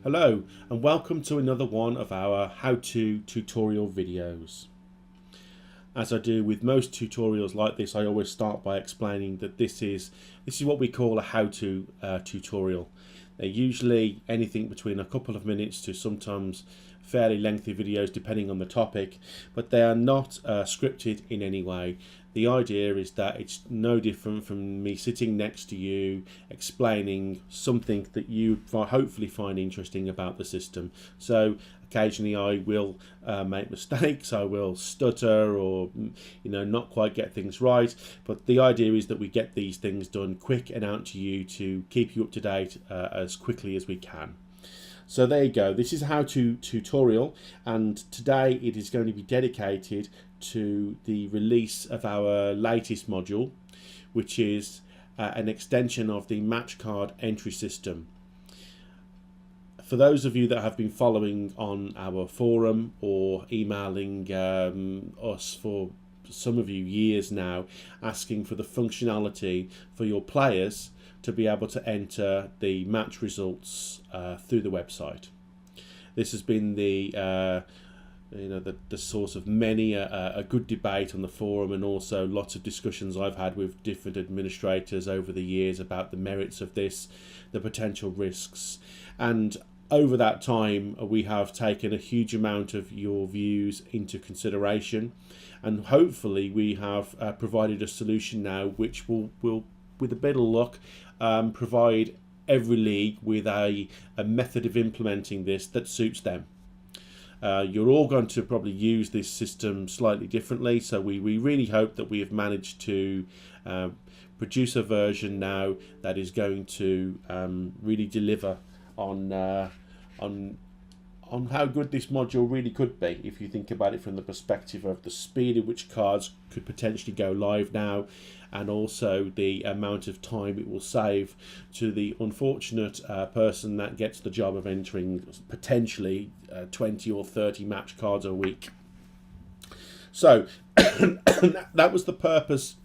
Hello and welcome to another one of our how-to tutorial videos. As I do with most tutorials like this, I always start by explaining that this is what we call a how-to tutorial. They're usually anything between a couple of minutes to sometimes fairly lengthy videos depending on the topic, but they are not scripted in any way. The idea is that it's no different from me sitting next to you explaining something that you hopefully find interesting about the system. So occasionally I will make mistakes, I will stutter or not quite get things right, but the idea is that we get these things done quick and out to you to keep you up to date as quickly as we can. So there you go, this is a how-to tutorial, and today it is going to be dedicated to the release of our latest module, which is an extension of the matchcard entry system. For those of you that have been following on our forum or emailing us for some of you years now, asking for the functionality for your players to be able to enter the match results through the website. This has been the source of many a good debate on the forum, and also lots of discussions I've had with different administrators over the years about the merits of this, the potential risks, and over that time we have taken a huge amount of your views into consideration, and hopefully we have provided a solution now which will with a bit of luck provide every league with a method of implementing this that suits them. You're all going to probably use this system slightly differently, so we really hope that we have managed to produce a version now that is going to really deliver on how good this module really could be, if you think about it from the perspective of the speed at which cards could potentially go live now, and also the amount of time it will save to the unfortunate person that gets the job of entering potentially 20 or 30 match cards a week. So that was the purpose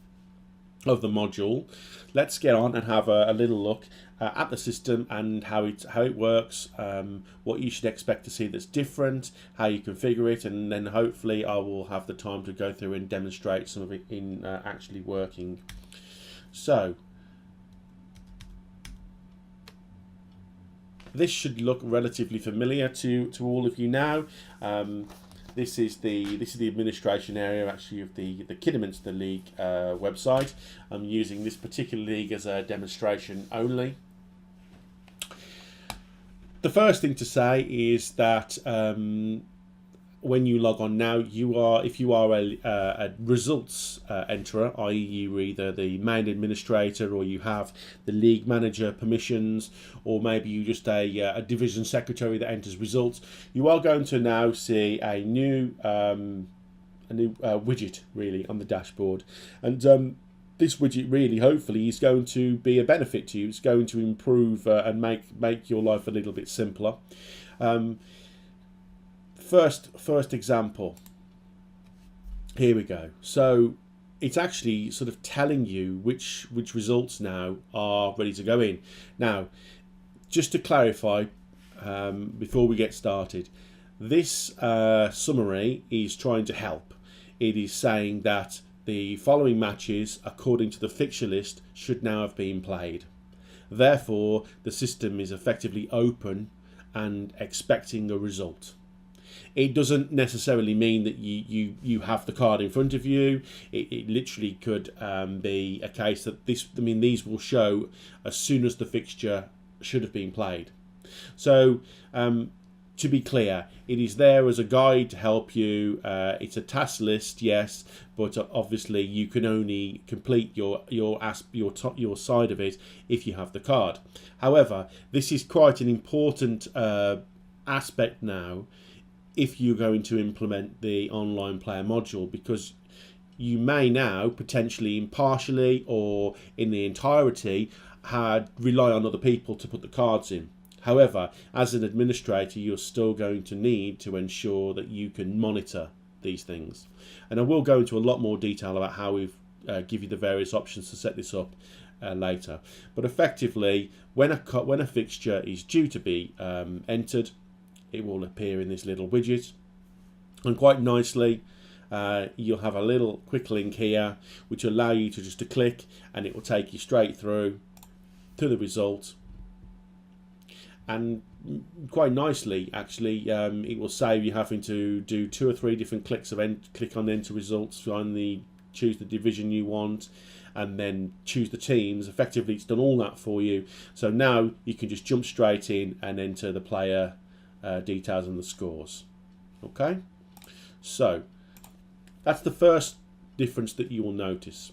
of the module. Let's get on and have a little look at the system and how it works, what you should expect to see that's different, how you configure it, and then hopefully I will have the time to go through and demonstrate some of it in actually working. So this should look relatively familiar to all of you now. This is the administration area actually of the Kidderminster League website. I'm using this particular league as a demonstration only. The first thing to say is that when you log on now, if you are a results enterer, i.e. you're either the main administrator or you have the league manager permissions, or maybe you're just a division secretary that enters results, you are going to now see a new widget really on the dashboard, and this widget really hopefully is going to be a benefit to you. It's going to improve and make your life a little bit simpler. First example, here we go. So it's actually sort of telling you which results now are ready to go in. Now, just to clarify before we get started, this summary is trying to help. It is saying that the following matches according to the fixture list should now have been played. Therefore, the system is effectively open and expecting a result. It doesn't necessarily mean that you have the card in front of you. It literally could be a case that these will show as soon as the fixture should have been played. So to be clear, it is there as a guide to help you. It's a task list, yes, but obviously you can only complete your side of it if you have the card. However, this is quite an important aspect now if you're going to implement the online player module, because you may now potentially impartially or in the entirety rely on other people to put the cards in. However, as an administrator, you're still going to need to ensure that you can monitor these things. And I will go into a lot more detail about how we give you the various options to set this up later. But effectively, when a fixture is due to be entered, it will appear in this little widget, and quite nicely you'll have a little quick link here which will allow you to click, and it will take you straight through to the result. And quite nicely, actually, it will save you having to do 2 or 3 different clicks of click on enter results, choose the division you want, and then choose the teams. Effectively, it's done all that for you. So now you can just jump straight in and enter the player details and the scores. Okay, so that's the first difference that you will notice.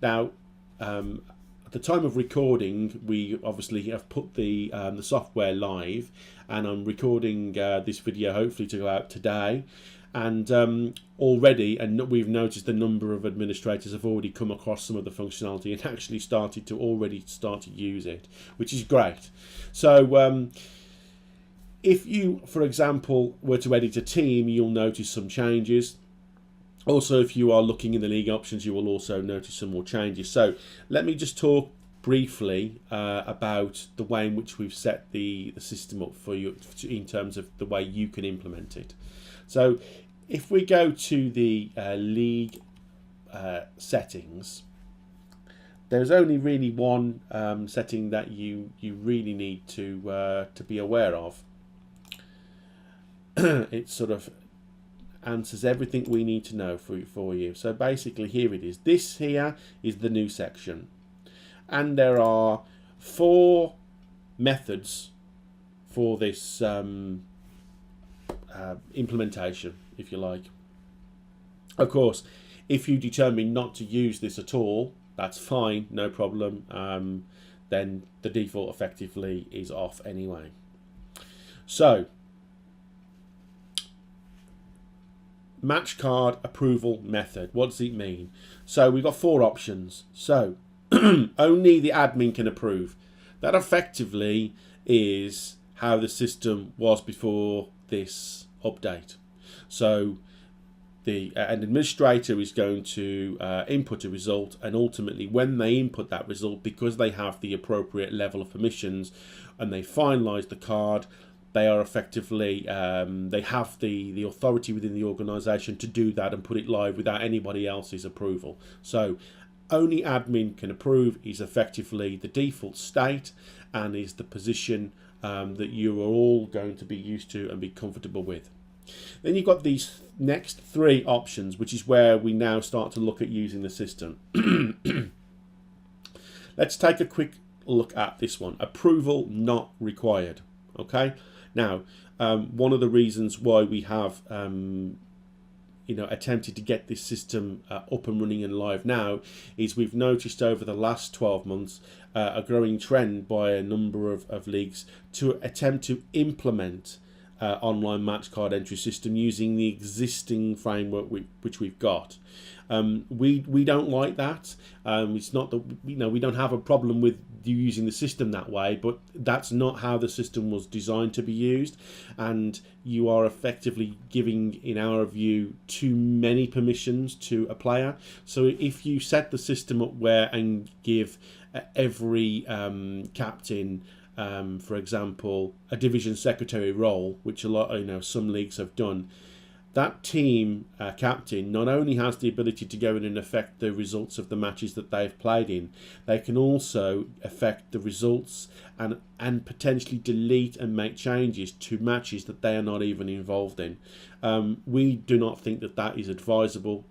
Now, at the time of recording, we obviously have put the software live, and I'm recording this video hopefully to go out today. And already, we've noticed the number of administrators have already come across some of the functionality and actually started to use it, which is great. So if you, for example, were to edit a team, you'll notice some changes. Also, if you are looking in the league options, you will also notice some more changes. So let me just talk briefly about the way in which we've set the system up for you in terms of the way you can implement it. So if we go to the league settings, there's only really one setting that you really need to be aware of. It sort of answers everything we need to know for you. So basically, here it is. This here is the new section, and there are 4 methods for this implementation, if you like. Of course, if you determine not to use this at all, that's fine, no problem. Then the default effectively is off anyway. So match card approval method, what does it mean? So we've got 4 options. So only the admin can approve. That effectively is how the system was before this update. So an administrator is going to input a result, and ultimately when they input that result, because they have the appropriate level of permissions and they finalize the card, they are effectively, they have the authority within the organisation to do that and put it live without anybody else's approval. So only admin can approve is effectively the default state, and is the position that you are all going to be used to and be comfortable with. Then you've got these next 3 options, which is where we now start to look at using the system. Let's take a quick look at this one. Approval not required. Okay. Now, one of the reasons why we have attempted to get this system up and running and live now is we've noticed over the last 12 months a growing trend by a number of leagues to attempt to implement online match card entry system using the existing framework which we've got. We don't like that. It's not that we don't have a problem with you using the system that way, but that's not how the system was designed to be used, and you are effectively giving, in our view, too many permissions to a player. So if you set the system up where and give every captain, for example, a division secretary role, which a lot, some leagues have done, that team captain not only has the ability to go in and affect the results of the matches that they've played in, they can also affect the results and potentially delete and make changes to matches that they are not even involved in. We do not think that that is advisable.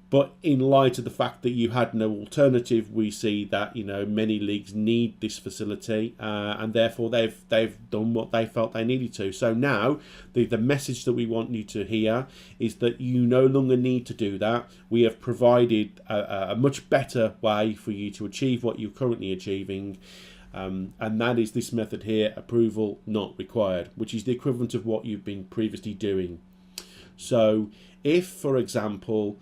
But in light of the fact that you had no alternative, we see that many leagues need this facility, and therefore they've done what they felt they needed to. So now the message that we want you to hear is that you no longer need to do that. We have provided a much better way for you to achieve what you're currently achieving, and that is this method here: approval not required, which is the equivalent of what you've been previously doing. So if, for example,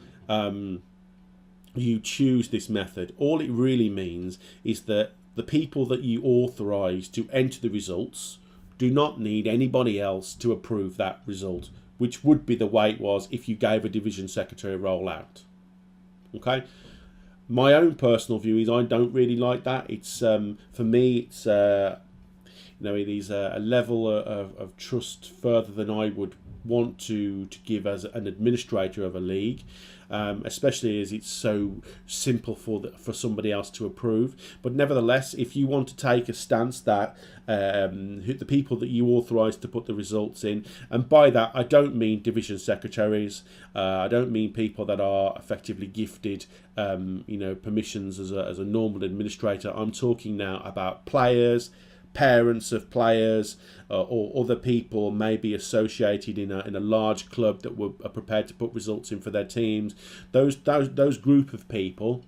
you choose this method, all it really means is that the people that you authorize to enter the results do not need anybody else to approve that result, which would be the way it was if you gave a division secretary a roll out. Okay, My own personal view is I don't really like that. It's for me, it's it is a level of trust further than I would want to give as an administrator of a league, especially as it's so simple for somebody else to approve. But nevertheless, if you want to take a stance that the people that you authorise to put the results in, and by that I don't mean division secretaries, I don't mean people that are effectively gifted permissions as a normal administrator. I'm talking now about players, parents of players, or other people maybe associated in a large club that are prepared to put results in for their teams. Those group of people,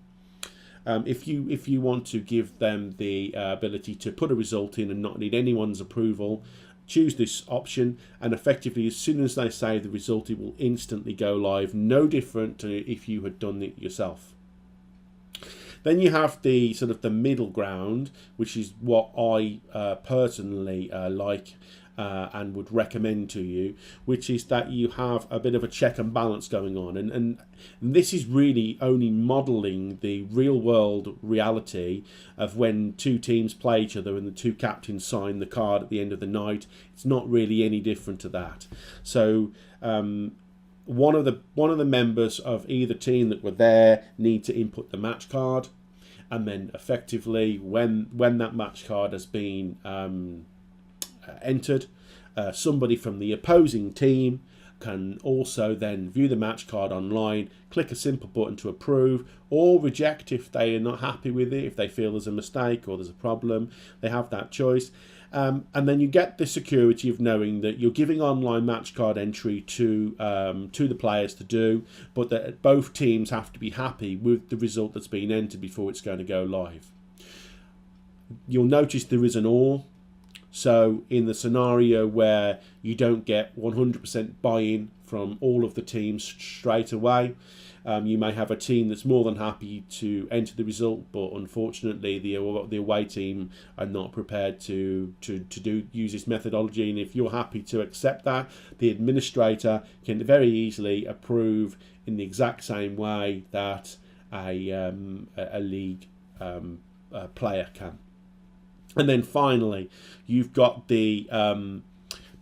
if you want to give them the ability to put a result in and not need anyone's approval, choose this option, and effectively as soon as they say the result, it will instantly go live, no different to if you had done it yourself. Then you have the sort of the middle ground, which is what I personally like and would recommend to you, which is that you have a bit of a check and balance going on. And this is really only modelling the real world reality of when two teams play each other and the two captains sign the card at the end of the night. It's not really any different to that. So one of the members of either team that were there need to input the match card, and then effectively when that match card has been entered, somebody from the opposing team can also then view the match card online, click a simple button to approve or reject if they are not happy with it, if they feel there's a mistake or there's a problem. They have that choice. And then you get the security of knowing that you're giving online match card entry to the players to do, but that both teams have to be happy with the result that's been entered before it's going to go live. You'll notice there is an or. So in the scenario where you don't get 100% buy-in from all of the teams straight away, you may have a team that's more than happy to enter the result, but unfortunately the away team are not prepared to use this methodology. And if you're happy to accept that, the administrator can very easily approve in the exact same way that a league player can. And then finally, you've got the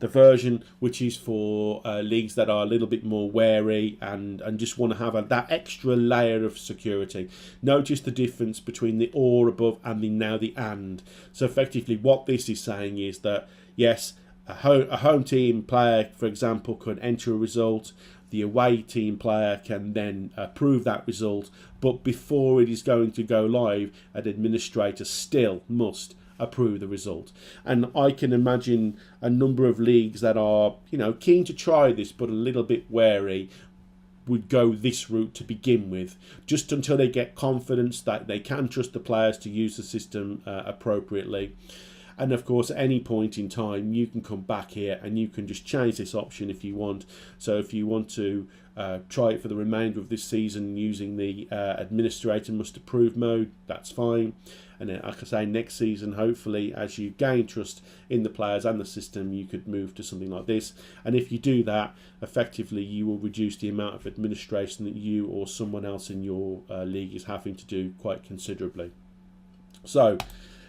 version which is for leagues that are a little bit more wary and just want to have that extra layer of security. Notice the difference between the or above and the and. So effectively what this is saying is that, yes, a home team player, for example, could enter a result. The away team player can then approve that result. But before it is going to go live, an administrator still must approve the result. And I can imagine a number of leagues that are keen to try this but a little bit wary would go this route to begin with, just until they get confidence that they can trust the players to use the system appropriately. And of course at any point in time you can come back here and you can just change this option if you want. So if you want to try it for the remainder of this season using the administrator must approve mode, that's fine. And then, like I say, next season, hopefully, as you gain trust in the players and the system, you could move to something like this. And if you do that, effectively, you will reduce the amount of administration that you or someone else in your league is having to do quite considerably. So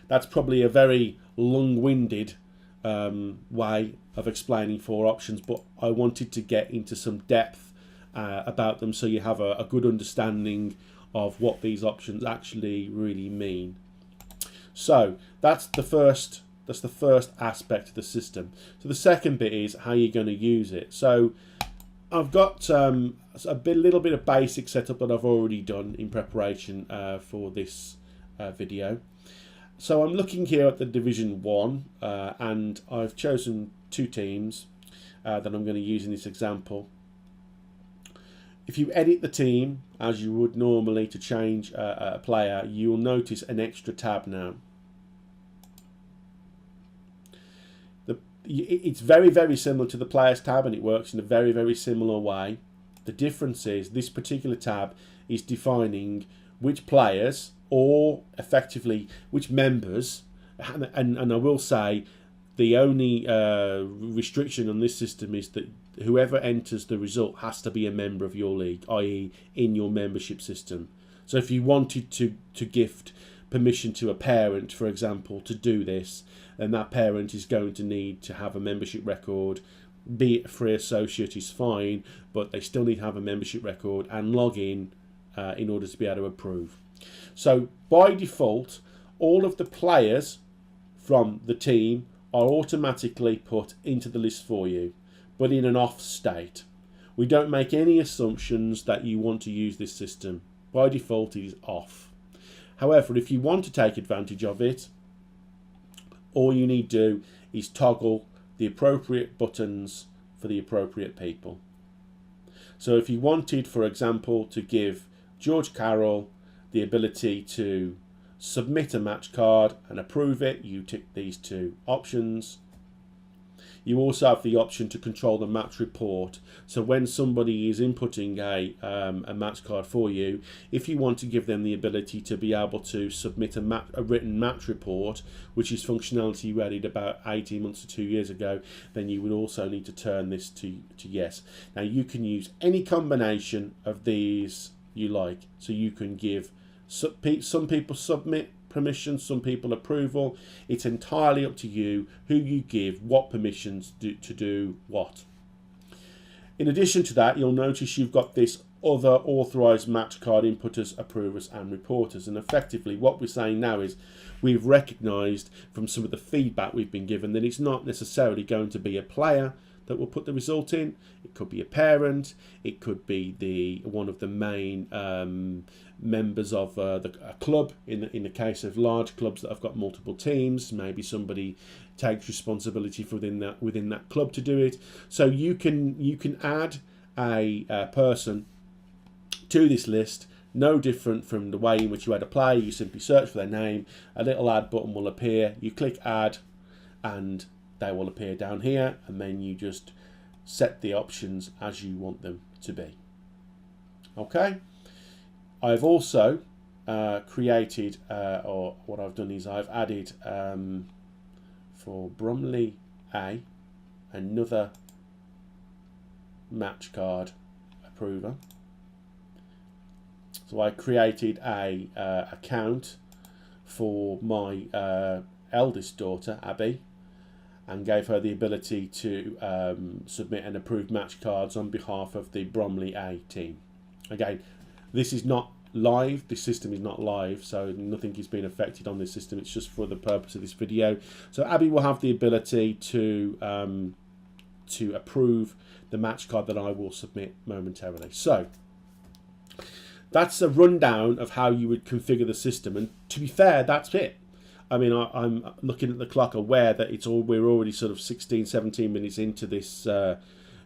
that's probably a very long-winded way of explaining 4 options, but I wanted to get into some depth about them so you have a good understanding of what these options actually really mean. So that's the first aspect of the system. So the second bit is how you're going to use it. So I've got a little bit of basic setup that I've already done in preparation for this video. So I'm looking here at the Division 1 and I've chosen 2 teams that I'm going to use in this example. If you edit the team as you would normally to change a player, you will notice an extra tab now. It's very, very similar to the Players tab and it works in a very, very similar way. The difference is this particular tab is defining which players or effectively which members, and I will say the only restriction on this system is that whoever enters the result has to be a member of your league, i.e. in your membership system. So if you wanted to gift permission to a parent, for example, to do this, then that parent is going to need to have a membership record. Be it a free associate is fine, but they still need to have a membership record and log in order to be able to approve. So by default, all of the players from the team are automatically put into the list for you, but in an off state. We don't make any assumptions that you want to use this system. By default, it is off. However, if you want to take advantage of it, all you need to do is toggle the appropriate buttons for the appropriate people. So if you wanted, for example, to give George Carroll the ability to submit a match card and approve it, you tick these two options. You also have the option to control the match report. So when somebody is inputting a match card for you, if you want to give them the ability to be able to submit a written match report, which is functionality you added about 18 months to 2 years ago, then you would also need to turn this to yes. Now you can use any combination of these you like. So you can give some people submit permission, some people approval. It's entirely up to you who you give what permissions to do what. In addition to that, you'll notice you've got this other authorized match card inputters, approvers and reporters, and effectively what we're saying now is we've recognized from some of the feedback we've been given that it's not necessarily going to be a player that will put the result in. It could be a parent, it could be one of the main members of a club. In the case of large clubs that have got multiple teams, maybe somebody takes responsibility for within that club to do it. So you can add a person to this list, no different from the way in which you add a player. You simply search for their name, a little add button will appear, you click add, and they will appear down here, and then you just set the options as you want them to be. Okay, I've also created, or what I've done is I've added for Bromley A another match card approver. So I created a account for my eldest daughter Abby, and gave her the ability to submit and approve match cards on behalf of the Bromley A team. Again, this is not live, this system is not live, so nothing is being affected on this system, it's just for the purpose of this video. So Abby will have the ability to approve the match card that I will submit momentarily. So that's a rundown of how you would configure the system, and to be fair, that's it. I mean, I'm looking at the clock, aware that we're already sort of 16-17 minutes into this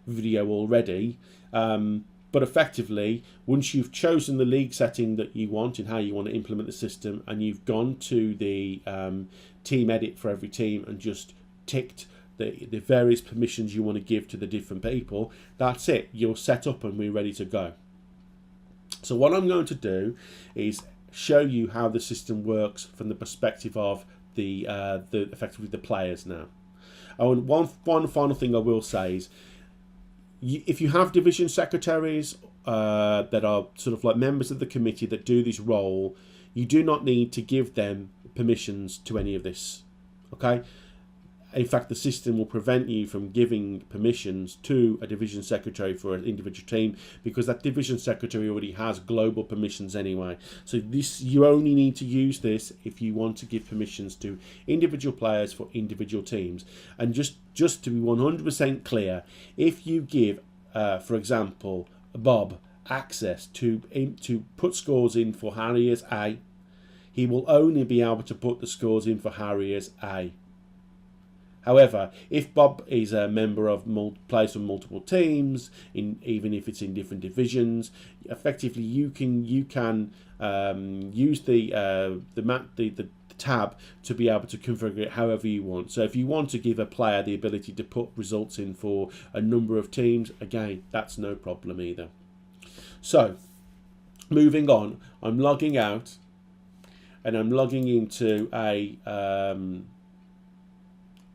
video already. But effectively, once you've chosen the league setting that you want and how you want to implement the system, and you've gone to the team edit for every team and just ticked the various permissions you want to give to the different people, that's it. You're set up and we're ready to go. So what I'm going to do is show you how the system works from the perspective of the effectively the players now. Oh, and one final thing I will say is, if you have division secretaries that are sort of like members of the committee that do this role, you do not need to give them permissions to any of this. Okay. In fact, the system will prevent you from giving permissions to a division secretary for an individual team, because that division secretary already has global permissions anyway. So you only need to use this if you want to give permissions to individual players for individual teams. And just to be 100% clear, if you give, for example, Bob access to put scores in for Harriers A, he will only be able to put the scores in for Harriers A. However, if Bob is a member of plays for multiple teams, even if it's in different divisions, effectively you can use the tab to be able to configure it however you want. So if you want to give a player the ability to put results in for a number of teams, again, that's no problem either. So moving on, I'm logging out and I'm logging into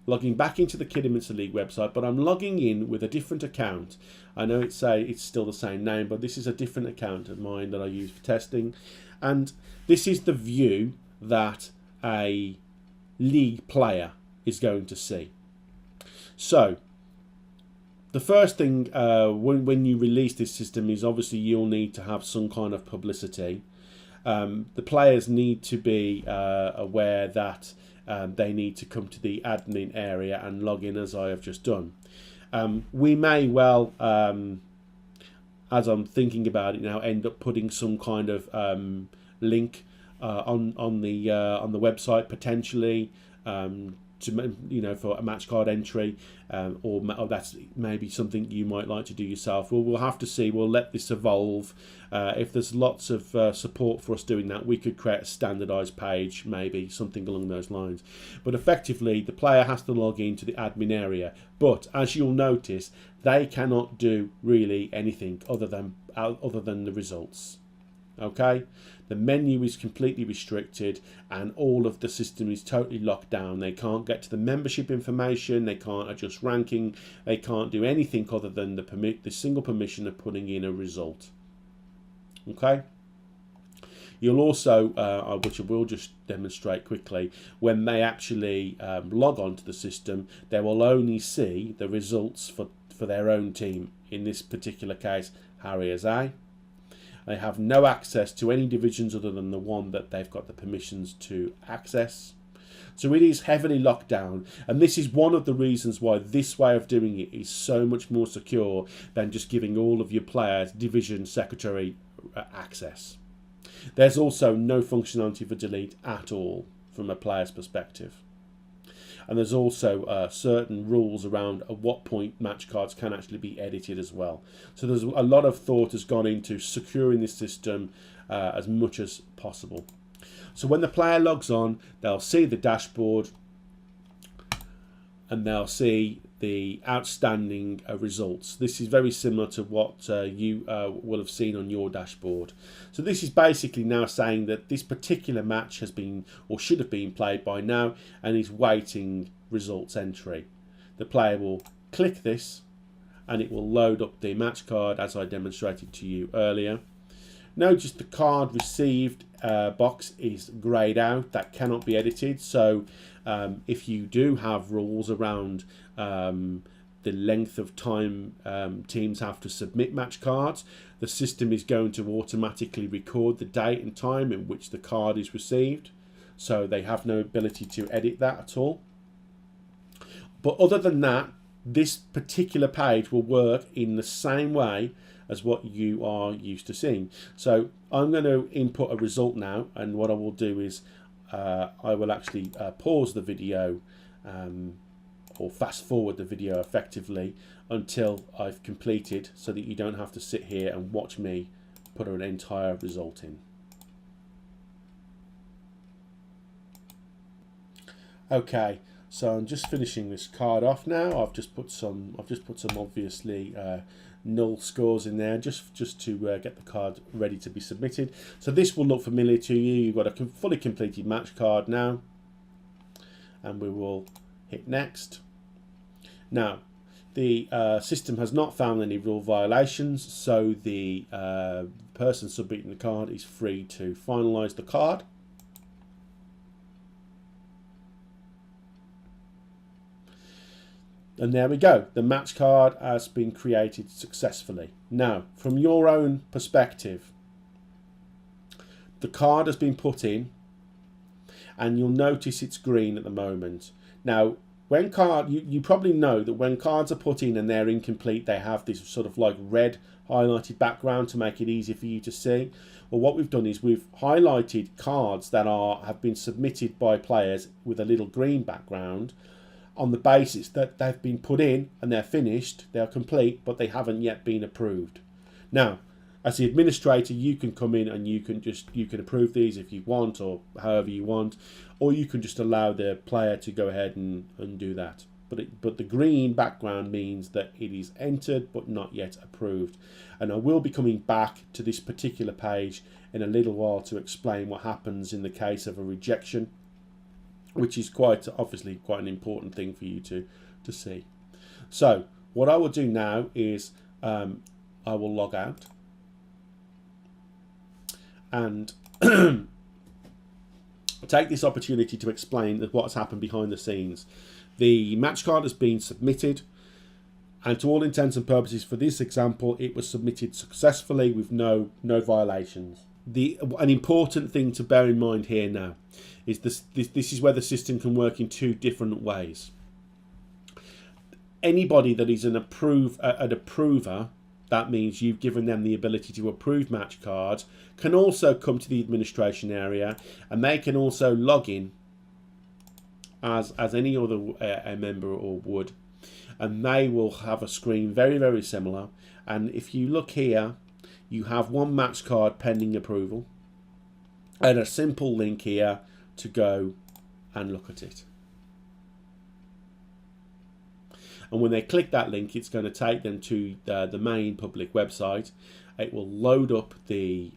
logging back into the Kidderminster League website, but I'm logging in with a different account. I know it's still the same name, but this is a different account of mine that I use for testing. And this is the view that a league player is going to see. So the first thing when you release this system is obviously you'll need to have some kind of publicity. The players need to be aware that they need to come to the admin area and log in, as I have just done. We may well, as I'm thinking about it now, end up putting some kind of link on the website potentially, to, for a match card entry, or that's maybe something you might like to do yourself. Well, we'll have to see. We'll let this evolve. If there's lots of support for us doing that, we could create a standardized page, maybe something along those lines. But effectively, the player has to log into the admin area. But as you'll notice, they cannot do really anything other than the results. Okay, the menu is completely restricted and all of the system is totally locked down. They can't get to the membership information, they can't adjust ranking, they can't do anything other than the single permission of putting in a result. Okay, you'll also, which I will just demonstrate quickly, when they actually log on to the system, they will only see the results for their own team. In this particular case, Harriers A. They have no access to any divisions other than the one that they've got the permissions to access. So it is heavily locked down, and this is one of the reasons why this way of doing it is so much more secure than just giving all of your players division secretary access. There's also no functionality for delete at all from a player's perspective. And there's also certain rules around at what point match cards can actually be edited as well. So there's a lot of thought has gone into securing this system as much as possible. So when the player logs on, they'll see the dashboard and they'll see the outstanding results. This is very similar to what you will have seen on your dashboard. So this is basically now saying that this particular match has been or should have been played by now and is waiting results entry. The player will click this and it will load up the match card as I demonstrated to you earlier. Notice the card received box is greyed out. That cannot be edited. So if you do have rules around the length of time teams have to submit match cards, the system is going to automatically record the date and time in which the card is received. So they have no ability to edit that at all. But other than that, this particular page will work in the same way as what you are used to seeing. So I'm going to input a result now, and what I will do is I will actually pause the video or fast forward the video effectively until I've completed, so that you don't have to sit here and watch me put an entire result in. Okay, so I'm just finishing this card off now. I've just put some obviously null scores in there just to get the card ready to be submitted. So this will look familiar to you. You've got a fully completed match card now, and we will hit next. Now the system has not found any rule violations, so the person submitting the card is free to finalize the card. And there we go, the match card has been created successfully. Now, from your own perspective, the card has been put in, and you'll notice it's green at the moment. Now, when you probably know that when cards are put in and they're incomplete, they have this sort of like red highlighted background to make it easy for you to see. Well, what we've done is we've highlighted cards that have been submitted by players with a little green background, on the basis that they've been put in and they're finished, they're complete, but they haven't yet been approved. Now, as the administrator, you can come in and you can approve these if you want, or however you want, or you can just allow the player to go ahead and do that. But the green background means that it is entered but not yet approved. And I will be coming back to this particular page in a little while to explain what happens in the case of a rejection which is obviously quite an important thing for you to see. So what I will do now is I will log out and take this opportunity to explain what's happened behind the scenes. The match card has been submitted, and to all intents and purposes for this example, it was submitted successfully with no violations. An important thing to bear in mind here now is this is where the system can work in two different ways. Anybody that is an approver, that means you've given them the ability to approve match cards, can also come to the administration area, and they can also log in as any other member or would, and they will have a screen very, very similar. And if you look here, you have one match card pending approval and a simple link here to go and look at it. And when they click that link, it's going to take them to the main public website. It will load up the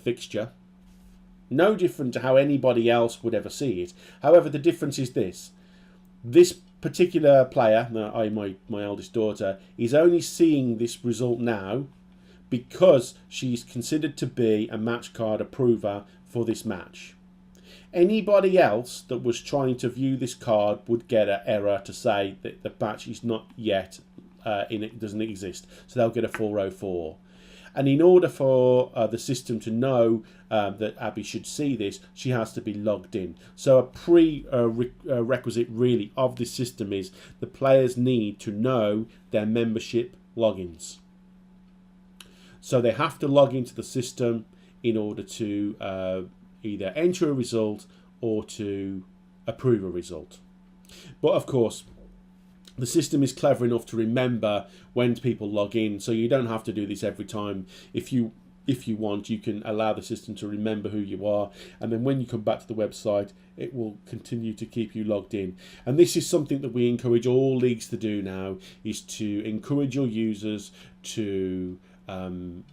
fixture. No different to how anybody else would ever see it. However, the difference is this. This particular player, my eldest daughter, is only seeing this result now because she's considered to be a match card approver for this match. Anybody else that was trying to view this card would get an error to say that the match is not yet it doesn't exist, so they'll get a 404. And in order for the system to know that Abby should see this, she has to be logged in. So a prerequisite really of this system is the players need to know their membership logins. So they have to log into the system in order to either enter a result or to approve a result. But of course, the system is clever enough to remember when people log in, so you don't have to do this every time. If you want, you can allow the system to remember who you are, and then when you come back to the website, it will continue to keep you logged in. And this is something that we encourage all leagues to do now, is to encourage your users to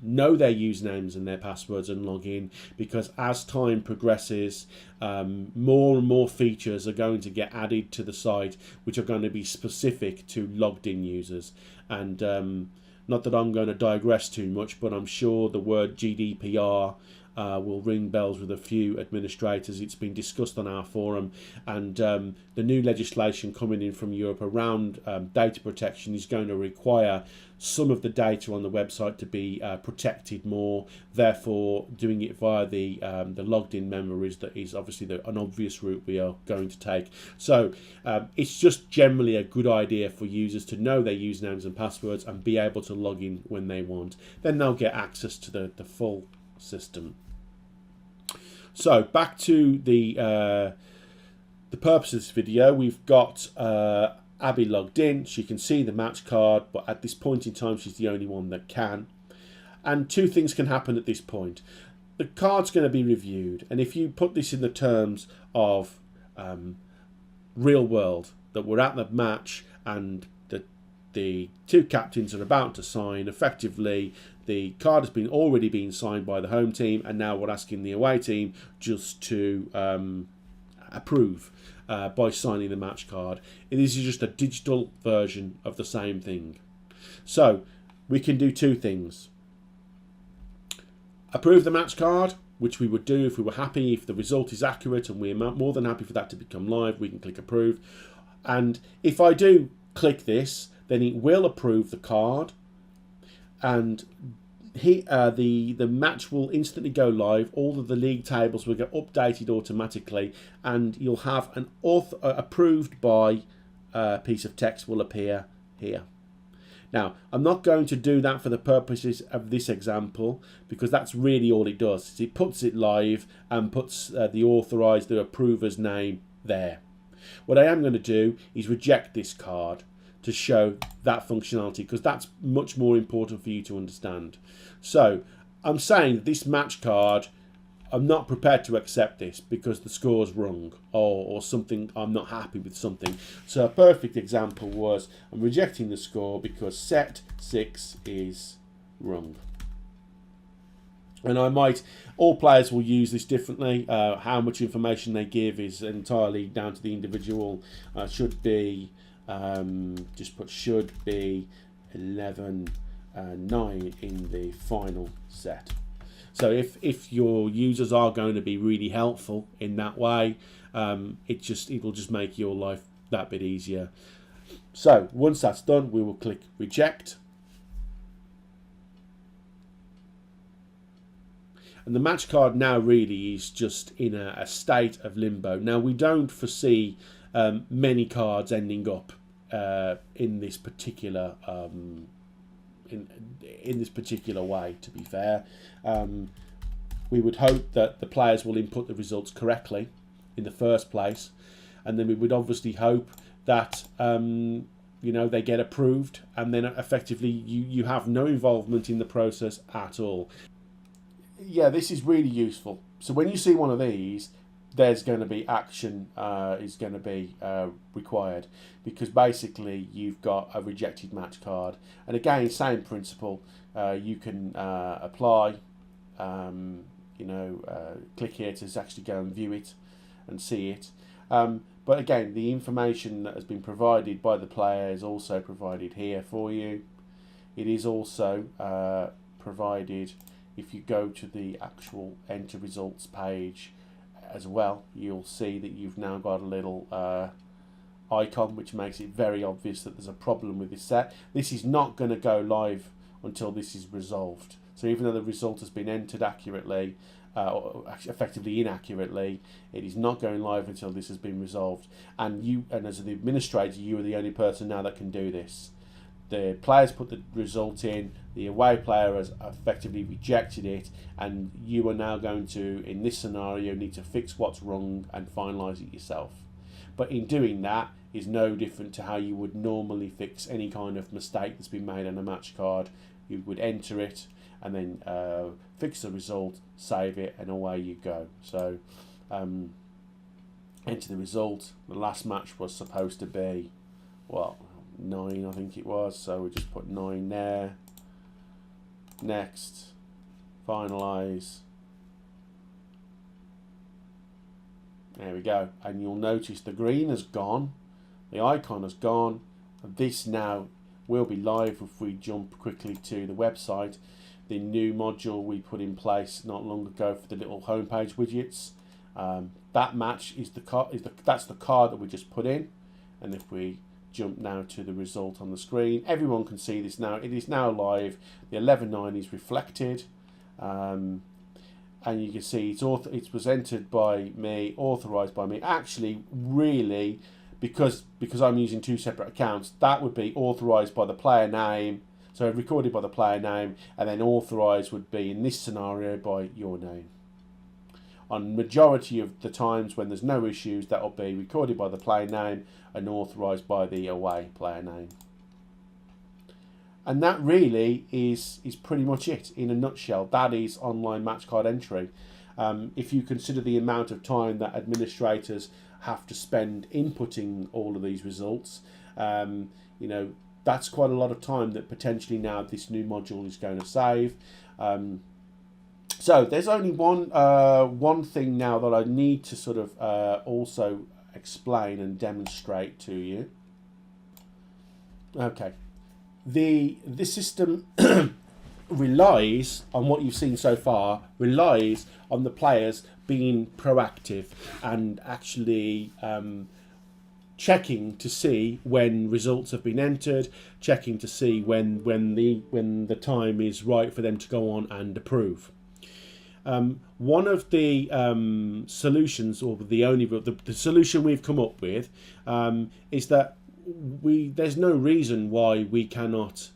know their usernames and their passwords and log in, because as time progresses, more and more features are going to get added to the site which are going to be specific to logged in users. And not that I'm going to digress too much, but I'm sure the word GDPR will ring bells with a few administrators. It's been discussed on our forum, and the new legislation coming in from Europe around data protection is going to require some of the data on the website to be protected more. Therefore, doing it via the logged in member is obviously an obvious route we are going to take. So it's just generally a good idea for users to know their usernames and passwords and be able to log in when they want. Then they'll get access to the full system. So back to the purpose of this video. We've got Abby logged in. She can see the match card, but at this point in time she's the only one that can. And two things can happen at this point. The card's going to be reviewed, and if you put this in the terms of real world, that we're at the match and the two captains are about to sign, effectively the card has already been signed by the home team, and now we're asking the away team just to approve by signing the match card. This is just a digital version of the same thing. So we can do two things. Approve the match card, which we would do if we were happy, if the result is accurate, and we're more than happy for that to become live, we can click approve. And if I do click this, then it will approve the card, and the match will instantly go live. All of the league tables will get updated automatically, and you'll have an approved by piece of text will appear here. Now, I'm not going to do that for the purposes of this example, because that's really all it does. Is it puts it live and puts the authorized, the approver's name there. What I am going to do is reject this card to show that functionality, because that's much more important for you to understand. So I'm saying that this match card, I'm not prepared to accept this because the score's wrong, or something, I'm not happy with something. So a perfect example was, I'm rejecting the score because set 6 is wrong. And all players will use this differently. How much information they give is entirely down to the individual. Should be, just put should be 11-9 in the final set. So if your users are going to be really helpful in that way, it will just make your life that bit easier. So once that's done, we will click reject. And the match card now really is just in a state of limbo. Now, we don't foresee many cards ending up in this particular in this particular way. To be fair, we would hope that the players will input the results correctly in the first place, and then we would obviously hope that they get approved, and then effectively you have no involvement in the process at all. Yeah, this is really useful. So when you see one of these, there's going to be action is going to be required, because basically you've got a rejected match card. And again, same principle. You can apply, click here to actually go and view it and see it. But again, the information that has been provided by the player is also provided here for you. It is also provided if you go to the actual enter results page as well. You'll see that you've now got a little icon, which makes it very obvious that there's a problem with this set. This is not going to go live until this is resolved. So even though the result has been entered accurately, or effectively inaccurately, it is not going live until this has been resolved. And as the administrator, you are the only person now that can do this. The players put the result in, the away player has effectively rejected it, and you are now going to, in this scenario, need to fix what's wrong and finalise it yourself. But in doing that is no different to how you would normally fix any kind of mistake that's been made on a match card. You would enter it and then fix the result, save it, and away you go. So enter the result. The last match was supposed to be, 9, I think it was, so we just put 9 there. Next, finalise. There we go, and you'll notice the green has gone, the icon has gone, and this now will be live if we jump quickly to the website. The new module we put in place not long ago for the little homepage widgets. That match is that's the card that we just put in, and if we jump now to the result on the screen, everyone can see this now. It is now live. The 11-9 is reflected, and you can see it was entered by me, authorized by me. Actually, really, because I'm using 2 separate accounts, that would be authorized by the player name, so recorded by the player name, and then authorized would be, in this scenario, by your name. On majority of the times when there's no issues, that will be recorded by the player name and authorised by the away player name. And that really is pretty much it in a nutshell. That is online match card entry. If you consider the amount of time that administrators have to spend inputting all of these results, that's quite a lot of time that potentially now this new module is going to save. So there's only one thing now that I need to sort of also explain and demonstrate to you. Okay, the system relies on what you've seen so far, relies on the players being proactive and actually checking to see when results have been entered, checking to see when the time is right for them to go on and approve. One of the solutions, or the solution we've come up with, is that there's no reason why we cannot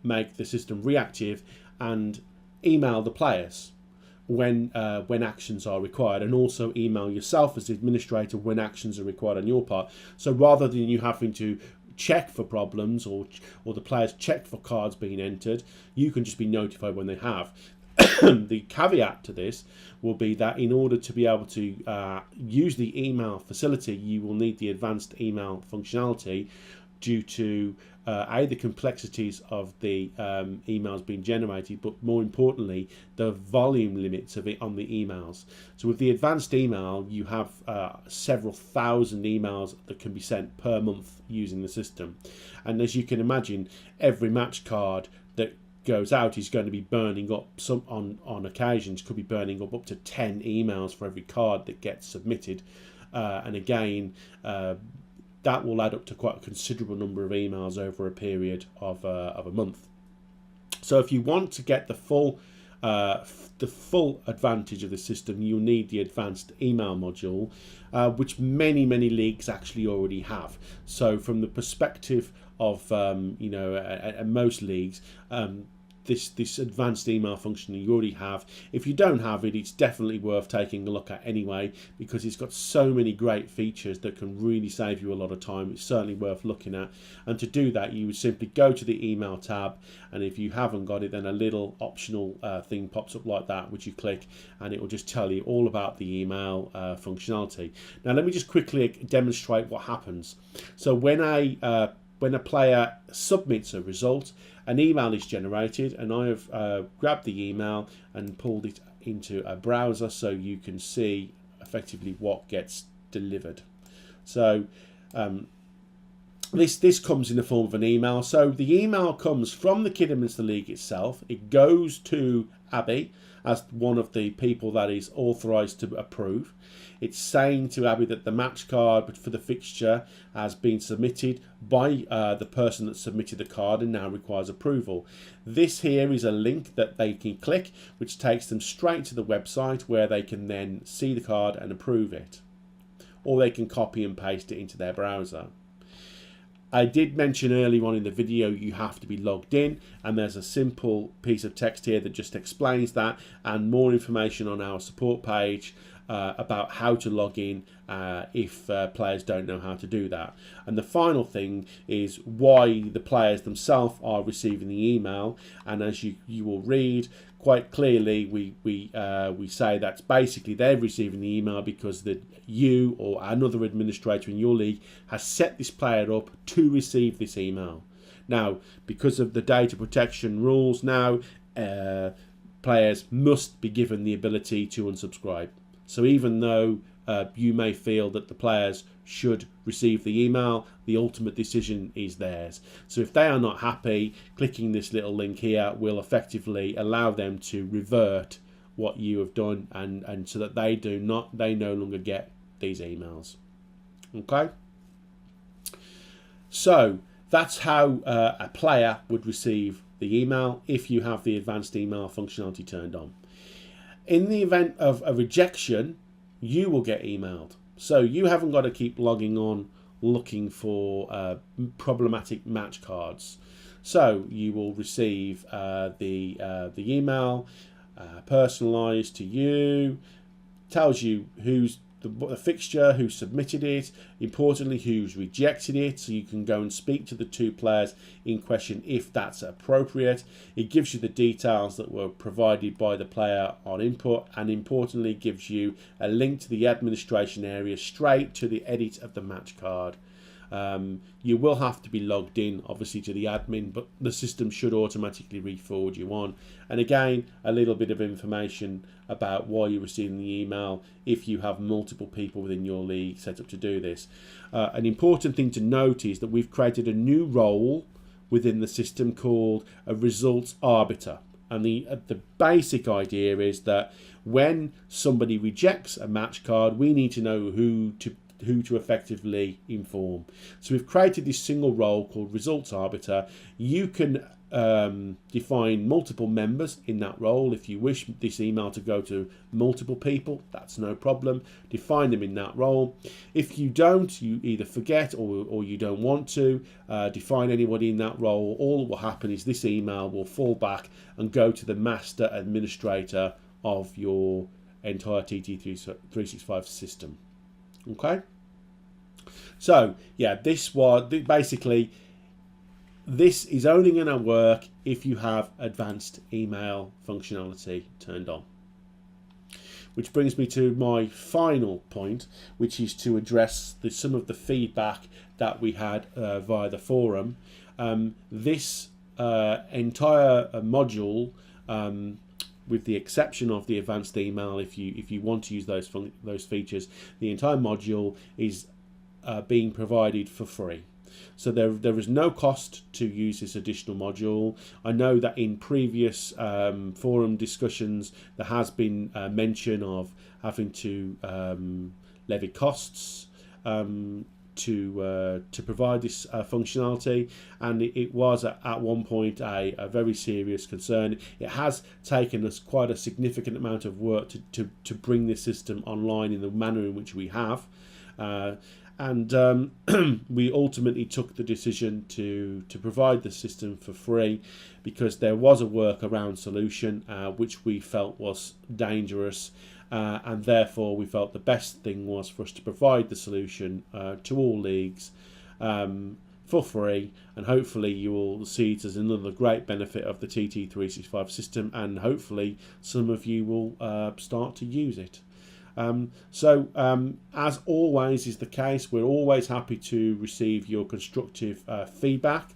make the system reactive and email the players when actions are required, and also email yourself as the administrator when actions are required on your part. So rather than you having to check for problems or the players check for cards being entered, you can just be notified when they have. The caveat to this will be that in order to be able to use the email facility, you will need the advanced email functionality, due to the complexities of the emails being generated, but more importantly, the volume limits of it on the emails. So with the advanced email, you have several thousand emails that can be sent per month using the system. And as you can imagine, every match card that goes out is going to be burning up, some on occasions could be burning up to 10 emails for every card that gets submitted. And again, that will add up to quite a considerable number of emails over a period of a month. So if you want to get the full advantage of the system, you'll need the advanced email module, which many leagues actually already have. So from the perspective of most leagues, this advanced email function you already have. If you don't have it, it's definitely worth taking a look at anyway, because it's got so many great features that can really save you a lot of time. It's certainly worth looking at. And to do that, you would simply go to the email tab, and if you haven't got it, then a little optional thing pops up like that, which you click, and it will just tell you all about the email functionality. Now let me just quickly demonstrate what happens. So when a player submits a result, an email is generated, and I have grabbed the email and pulled it into a browser so you can see effectively what gets delivered. So this comes in the form of an email. So the email comes from the Kidderminster League itself. It goes to Abby as one of the people that is authorised to approve. It's saying to Abby that the match card for the fixture has been submitted by the person that submitted the card and now requires approval. This here is a link that they can click, which takes them straight to the website where they can then see the card and approve it. Or they can copy and paste it into their browser. I did mention earlier on in the video you have to be logged in, and there's a simple piece of text here that just explains that, and more information on our support page about how to log in if players don't know how to do that. And the final thing is why the players themselves are receiving the email, and as you will read quite clearly, we say that's basically they're receiving the email because you or another administrator in your league has set this player up to receive this email. Now, because of the data protection rules now, players must be given the ability to unsubscribe. So even though you may feel that the players should receive the email, the ultimate decision is theirs. So if they are not happy, clicking this little link here will effectively allow them to revert what you have done, and so that they no longer get these emails. Okay, so that's how a player would receive the email if you have the advanced email functionality turned on. In the event of a rejection, you will get emailed. So you haven't got to keep logging on looking for problematic match cards. So you will receive the email personalized to you, tells you who's the fixture, who submitted it, importantly who's rejected it, so you can go and speak to the two players in question if that's appropriate. It gives you the details that were provided by the player on input, and importantly gives you a link to the administration area straight to the edit of the match card. You will have to be logged in obviously to the admin, but the system should automatically re-forward you on. And again, a little bit of information about why you're receiving the email if you have multiple people within your league set up to do this. An important thing to note is that we've created a new role within the system called a results arbiter. And the basic idea is that when somebody rejects a match card, we need to know who to effectively inform. So we've created this single role called results arbiter. You can define multiple members in that role. If you wish this email to go to multiple people, that's no problem. Define them in that role. If you don't, you either forget or you don't want to define anybody in that role, all that will happen is this email will fall back and go to the master administrator of your entire TT365 system. Okay, so yeah, this is only going to work if you have advanced email functionality turned on. which brings me to my final point, which is to address some of the feedback that we had via the forum. This entire module, with the exception of the advanced email, if you want to use those features, the entire module is being provided for free. So there is no cost to use this additional module. I know that in previous forum discussions there has been mention of having to levy costs to provide this functionality, and it was at one point a very serious concern. It has taken us quite a significant amount of work to bring this system online in the manner in which we have. And we ultimately took the decision to provide the system for free because there was a workaround solution which we felt was dangerous, and therefore we felt the best thing was for us to provide the solution to all leagues for free, and hopefully you will see it as another great benefit of the TT365 system, and hopefully some of you will start to use it. As always is the case, we're always happy to receive your constructive feedback.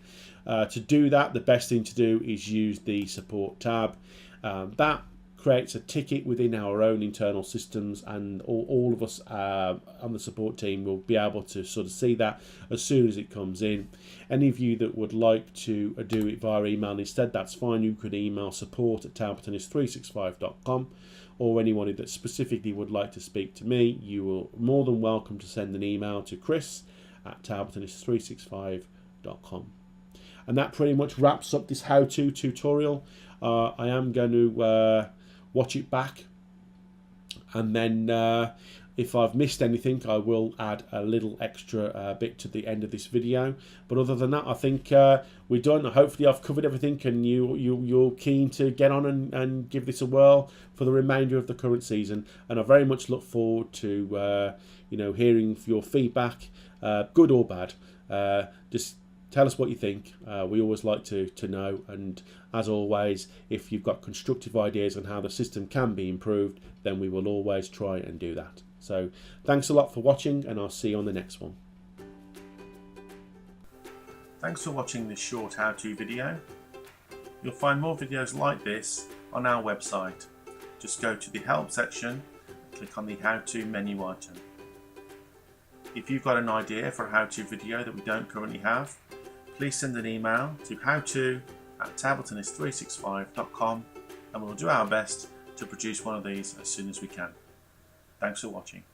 To do that, the best thing to do is use the support tab. That creates a ticket within our own internal systems, and all of us on the support team will be able to sort of see that as soon as it comes in. Any of you that would like to do it via email instead, that's fine. You could email support@talbottennis365.com, or anyone that specifically would like to speak to me, you are more than welcome to send an email to chris@talbottennis365.com. And that pretty much wraps up this how-to tutorial. I am going to watch it back, and then if I've missed anything, I will add a little extra bit to the end of this video. But other than that, I think we're done. Hopefully I've covered everything, and you're keen to get on and give this a whirl for the remainder of the current season. And I very much look forward to hearing your feedback, good or bad. Just tell us what you think. We always like to know, and as always, if you've got constructive ideas on how the system can be improved, then we will always try and do that. So thanks a lot for watching, and I'll see you on the next one. Thanks for watching this short how-to video. You'll find more videos like this on our website. Just go to the help section, click on the how-to menu item. If you've got an idea for a how-to video that we don't currently have, please send an email to howto@talbottennis365.com, and we'll do our best to produce one of these as soon as we can. Thanks for watching.